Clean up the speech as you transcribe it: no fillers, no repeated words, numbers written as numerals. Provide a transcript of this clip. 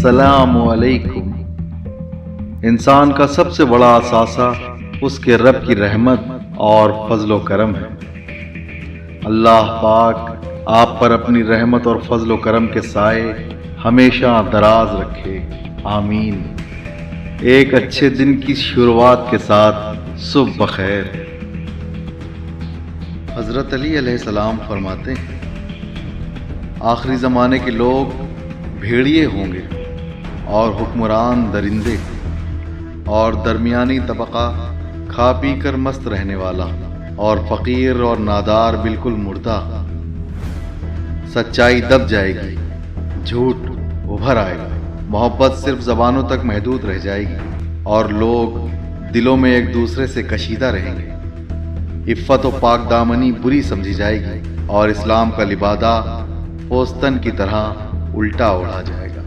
अस्सलामु अलैकुम। इंसान का सबसे बड़ा असासा उसके रब की रहमत और फजलो करम है। अल्लाह पाक आप पर अपनी रहमत और फजलो करम के साए हमेशा दराज रखे, आमीन। एक अच्छे दिन की शुरुआत के साथ सुबह बखैर। हजरत अली अलैहिस्सलाम फरमाते हैं, आखिरी ज़माने के लोग भेड़िए होंगे और हुक्मरान दरिंदे, और दरमियानी तबका खा पी कर मस्त रहने वाला, और फ़कीर और नादार बिल्कुल मुर्दा। सच्चाई दब जाएगी, झूठ उभर आएगा, मोहब्बत सिर्फ ज़बानों तक महदूद रह जाएगी और लोग दिलों में एक दूसरे से कशीदा रहेंगे। इफ़्फ़त और पाक दामनी बुरी समझी जाएगी और इस्लाम का लिबादा पोस्तन की तरह उल्टा ओढ़ा जाएगा।